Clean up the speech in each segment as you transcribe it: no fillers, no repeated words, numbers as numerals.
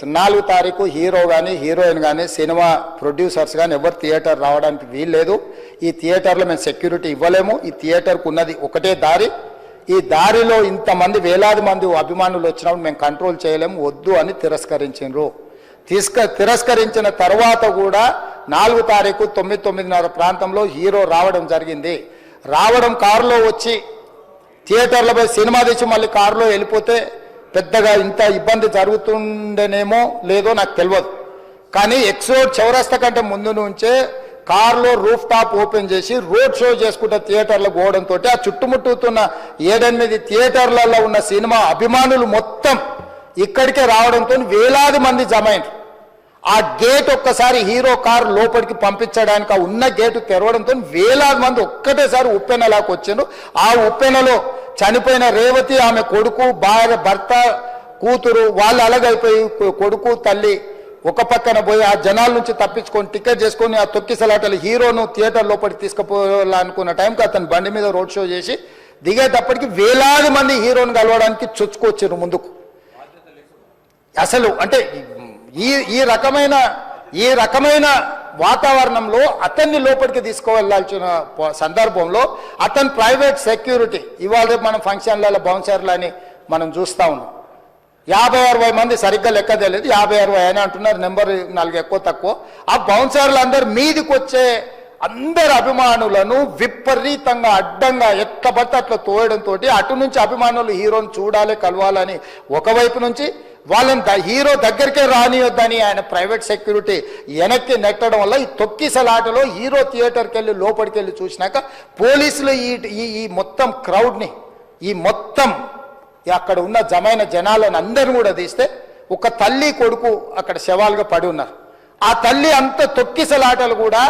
4 తారీఖు హీరో కానీ హీరోయిన్ కానీ సినిమా ప్రొడ్యూసర్స్ కానీ ఎవరు థియేటర్ రావడానికి వీల్లేదు. ఈ థియేటర్లో మేము సెక్యూరిటీ ఇవ్వలేము. ఈ థియేటర్కు ఉన్నది ఒకటే దారి. ఈ దారిలో ఇంతమంది వేలాది మంది అభిమానులు వచ్చినప్పుడు మేము కంట్రోల్ చేయలేము, వద్దు అని తిరస్కరించారు. తిరస్కరించిన తర్వాత కూడా 4 తారీఖు 9:30 ప్రాంతంలో హీరో రావడం జరిగింది. రావడం కారులో వచ్చి థియేటర్లో పోయి సినిమా తెచ్చి మళ్ళీ కారులో వెళ్ళిపోతే పెద్దగా ఇంత ఇబ్బంది జరుగుతుండేనేమో లేదో నాకు తెలియదు. కానీ ఎక్స్రోడ్ చౌరస్తా కంటే ముందు నుంచే కార్లో రూఫ్ టాప్ ఓపెన్ చేసి రోడ్ షో చేసుకుంటే థియేటర్లో పోవడంతో ఆ చుట్టుముట్టుతున్న 7-8 థియేటర్లలో ఉన్న సినిమా అభిమానులు మొత్తం ఇక్కడికే రావడంతో వేలాది మంది జమ అయ్యారు. ఆ గేట్ ఒక్కసారి హీరో కారు లోపలికి పంపించడానికి ఆ ఉన్న గేటు తెరవడంతో వేలాది మంది ఒక్కటేసారి ఉప్పెనలాకి వచ్చారు. ఆ ఉప్పెనలో చనిపోయిన రేవతి, ఆమె కొడుకు, భార్య, భర్త, కూతురు వాళ్ళు అలాగైపోయి కొడుకు తల్లి ఒక పక్కన పోయి ఆ జనాల నుంచి తప్పించుకొని టికెట్ చేసుకొని ఆ తొక్కిసలాటలు హీరోను థియేటర్ లోపలికి తీసుకుపోవాలనుకున్న టైంకి అతను బండి మీద రోడ్ షో చేసి దిగేటప్పటికి వేలాది మంది హీరోను కలవడానికి చొచ్చుకొచ్చారు ముందుకు. అసలు అంటే ఈ రకమైన వాతావరణంలో అతన్ని లోపలికి తీసుకువెళ్ళాల్సిన సందర్భంలో అతను ప్రైవేట్ సెక్యూరిటీ ఇవాళ మనం ఫంక్షన్లలో బౌన్సర్లు అని మనం చూస్తూ ఉన్నాం. 50-60 మంది సరిగ్గా లెక్క తెలియదు, 50-60 అయినా అంటున్నారు, నెంబర్ 4 ఎక్కువ తక్కువ. ఆ బౌన్సర్లు అందరు మీదికి వచ్చే అందరు అభిమానులను విపరీతంగా అడ్డంగా ఎట్లా పడితే అట్లా తోయడంతో అటు నుంచి అభిమానులు హీరోని చూడాలి, కలవాలని ఒకవైపు నుంచి వాళ్ళని హీరో దగ్గరికే రానియొద్దని ఆయన ప్రైవేట్ సెక్యూరిటీ వెనక్కి నెట్టడం వల్ల ఈ తొక్కిసలాటలో హీరో థియేటర్కి వెళ్ళి లోపలికి వెళ్ళి చూసినాక పోలీసులు ఈ మొత్తం క్రౌడ్ని ఈ మొత్తం అక్కడ ఉన్న జమైన జనాలను అందరిని కూడా తీస్తే ఒక తల్లి కొడుకు అక్కడ శవాలుగా పడి ఉన్నారు. ఆ తల్లి అంత తొక్కిసలాటలు కూడా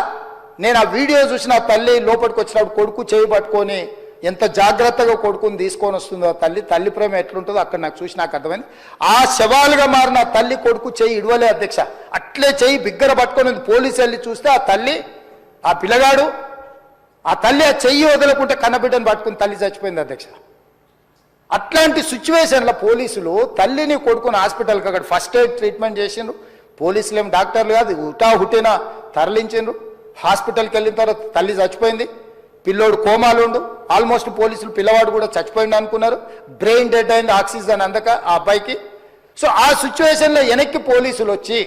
నేను ఆ వీడియో చూసిన ఆ తల్లి లోపలికి వచ్చినప్పుడు కొడుకు చేయి పట్టుకొని ఎంత జాగ్రత్తగా కొడుకుని తీసుకొని వస్తుందో తల్లి ప్రేమ ఎట్లుంటుందో అక్కడ నాకు చూసి నాకు అర్థమైంది. ఆ శవాలుగా మారిన తల్లి కొడుకు చెయ్యి ఇడవలే అధ్యక్ష, అట్లే చెయ్యి బిగ్గర పట్టుకొని పోలీసు వెళ్ళి చూస్తే ఆ తల్లి ఆ పిల్లగాడు ఆ తల్లి ఆ చెయ్యి వదలకుంటే కన్నబిడ్డను పట్టుకుని తల్లి చచ్చిపోయింది అధ్యక్ష. అట్లాంటి సిచ్యువేషన్లో పోలీసులు తల్లిని కొడుకుని హాస్పిటల్కి అక్కడ ఫస్ట్ ఎయిడ్ ట్రీట్మెంట్ చేసిండ్రు. పోలీసులు ఏం డాక్టర్లు కాదు, హుటాహుటిన తరలించిండ్రు. హాస్పిటల్కి వెళ్ళిన తర్వాత తల్లి చచ్చిపోయింది, పిల్లోడు కోమాలు ఉండు. ఆల్మోస్ట్ పోలీసులు పిల్లవాడు కూడా చచ్చిపోయింది అనుకున్నారు. బ్రెయిన్ డెడ్ అయింది, ఆక్సిజన్ అందక ఆ అబ్బాయికి. సో ఆ సిచ్యువేషన్లో వెనక్కి పోలీసులు వచ్చి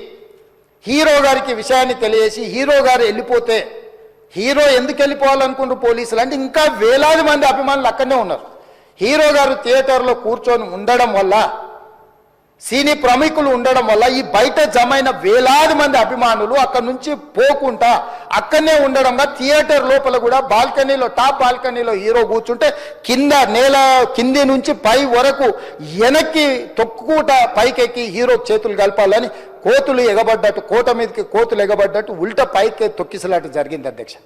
హీరో గారికి విషయాన్ని తెలియజేసి హీరో గారు వెళ్ళిపోతే హీరో ఎందుకు వెళ్ళిపోవాలనుకున్నారు పోలీసులు అంటే ఇంకా వేలాది మంది అభిమానులు అక్కడనే ఉన్నారు. హీరో గారు థియేటర్లో కూర్చొని ఉండడం వల్ల సినీ ప్రముఖులు ఉండడం వల్ల ఈ బయట జమైన వేలాది మంది అభిమానులు అక్కడ నుంచి పోకుండా అక్కడనే ఉండడంగా థియేటర్ లోపల కూడా బాల్కనీలో టాప్ బాల్కనీలో హీరో కూర్చుంటే కింద నేల కింది నుంచి పై వరకు వెనక్కి తొక్కుట పైకెక్కి హీరో చేతులు కలపాలని కోతులు ఎగబడ్డట్టు కోట మీదకి కోతులు ఎగబడ్డట్టు ఉల్టా పైకి తొక్కిసలాట జరిగింది అధ్యక్ష.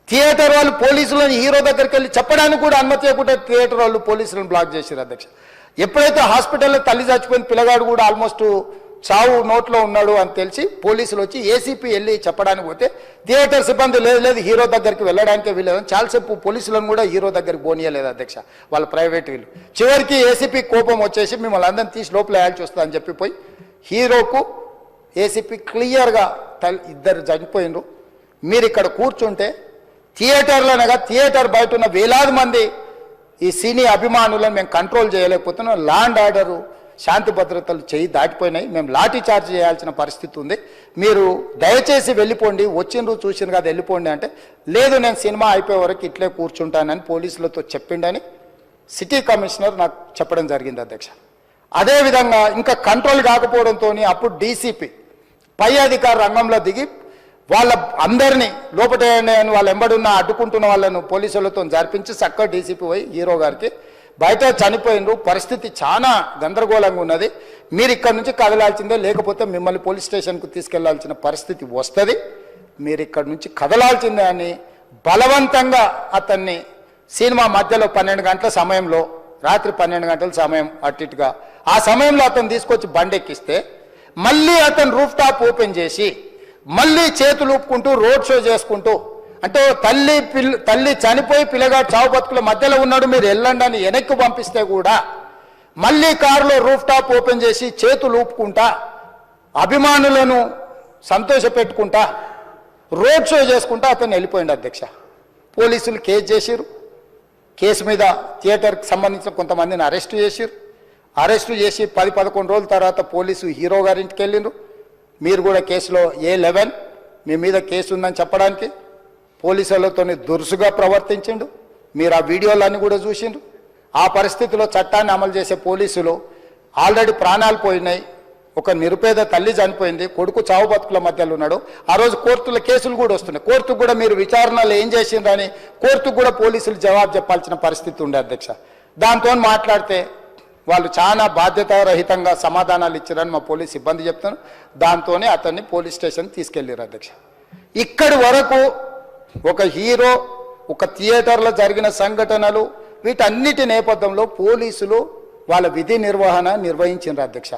థియేటర్ వాళ్ళు పోలీసులను హీరో దగ్గరికి వెళ్ళి చెప్పడానికి కూడా అనుమతి ఇవ్వకుండా థియేటర్ వాళ్ళు పోలీసులను బ్లాక్ చేశారు అధ్యక్ష. ఎప్పుడైతే హాస్పిటల్లో తల్లి చచ్చిపోయిన పిల్లగాడు కూడా ఆల్మోస్ట్ చావు నోట్లో ఉన్నాడు అని తెలిసి పోలీసులు వచ్చి ఏసీపీ వెళ్ళి చెప్పడానికి పోతే థియేటర్ సిబ్బంది లేదు హీరో దగ్గరికి వెళ్ళడానికే వీళ్ళదని చాలాసేపు పోలీసులను కూడా హీరో దగ్గరికి పోనీయలేదు అధ్యక్ష వాళ్ళ ప్రైవేట్ వీళ్ళు. చివరికి ఏసీపీ కోపం వచ్చేసి మిమ్మల్ని అందరిని తీసి లోపల వేయాల్సి వస్తుందని చెప్పిపోయి హీరోకు ఏసీపీ క్లియర్గా ఇద్దరు చనిపోయినరు. మీరు ఇక్కడ కూర్చుంటే థియేటర్లోనగా థియేటర్ బయట ఉన్న వేలాది మంది ఈ సినీ అభిమానులను మేము కంట్రోల్ చేయలేకపోతున్నాం. లా అండ్ ఆర్డరు శాంతి భద్రతలు చేయి దాటిపోయినాయి, మేము లాఠీ చార్జ్ చేయాల్సిన పరిస్థితి ఉంది, మీరు దయచేసి వెళ్ళిపోండి, వచ్చిండ్రు చూసిన కదా వెళ్ళిపోండి అంటే లేదు నేను సినిమా అయిపోయే వరకు ఇట్లే కూర్చుంటానని పోలీసులతో చెప్పిండని సిటీ కమిషనర్ నాకు చెప్పడం జరిగింది అధ్యక్ష. అదేవిధంగా ఇంకా కంట్రోల్ కాకపోవడంతో అప్పుడు డీసీపీ పై అధికార రంగంలో దిగి వాళ్ళ అందరినీ లోపల వాళ్ళ ఎంబడున్న అడ్డుకుంటున్న వాళ్ళను పోలీసులతో జరిపించి చక్కగా డీసీపీ పోయి హీరో గారికి బయట చనిపోయినరు, పరిస్థితి చాలా గందరగోళంగా ఉన్నది, మీరు ఇక్కడ నుంచి కదలాల్సిందే లేకపోతే మిమ్మల్ని పోలీస్ స్టేషన్కు తీసుకెళ్లాల్సిన పరిస్థితి వస్తుంది, మీరు ఇక్కడ నుంచి కదలాల్సిందే అని బలవంతంగా అతన్ని సినిమా మధ్యలో 12 గంటల సమయంలో రాత్రి 12 గంటల సమయం అట్టిగా ఆ సమయంలో అతను తీసుకొచ్చి బండెక్కిస్తే మళ్ళీ అతను రూఫ్ టాప్ ఓపెన్ చేసి మళ్ళీ చేతులు ఊపుకుంటూ రోడ్ షో చేసుకుంటూ అంటే తల్లి చనిపోయి పిల్లగాడు చావు బతుకుల మధ్యలో ఉన్నాడు మీరు వెళ్ళండి అని వెనక్కి పంపిస్తే కూడా మళ్ళీ కారులో రూఫ్ టాప్ ఓపెన్ చేసి చేతులు ఊపుకుంటా అభిమానులను సంతోషపెట్టుకుంటా రోడ్ షో చేసుకుంటా అతను వెళ్ళిపోయింది అధ్యక్ష. పోలీసులు కేసు చేసిరు. కేసు మీద థియేటర్కి సంబంధించిన కొంతమందిని అరెస్టు చేసిరు. అరెస్టు చేసి 10-11 రోజుల తర్వాత పోలీసు హీరో గారింటికి వెళ్ళిండ్రు. మీరు కూడా కేసులో A11 మీ మీద కేసు ఉందని చెప్పడానికి పోలీసులతో దురుసుగా ప్రవర్తించిండు. మీరు ఆ వీడియోలన్నీ కూడా చూసిండ్రు. ఆ పరిస్థితిలో చట్టాన్ని అమలు చేసే పోలీసులు ఆల్రెడీ ప్రాణాలు పోయినాయి. ఒక నిరుపేద తల్లి చనిపోయింది, కొడుకు చావు బతుకుల మధ్యలో ఉన్నాడు. ఆ రోజు కోర్టుల కేసులు కూడా వస్తున్నాయి. కోర్టుకు కూడా మీరు విచారణలు ఏం చేసిండ్రని కోర్టుకు కూడా పోలీసులు జవాబు చెప్పాల్సిన పరిస్థితి ఉండే అధ్యక్ష. దాంతో మాట్లాడితే వాళ్ళు చాలా బాధ్యతారహితంగా సమాధానాలు ఇచ్చారని మా పోలీస్ సిబ్బంది చెప్తాను. దాంతోనే అతన్ని పోలీస్ స్టేషన్ తీసుకెళ్ళారు అధ్యక్ష. ఇక్కడి వరకు ఒక హీరో, ఒక థియేటర్లో జరిగిన సంఘటనలు, వీటన్నిటి నేపథ్యంలో పోలీసులు వాళ్ళ విధి నిర్వహణ నిర్వహించారు అధ్యక్ష.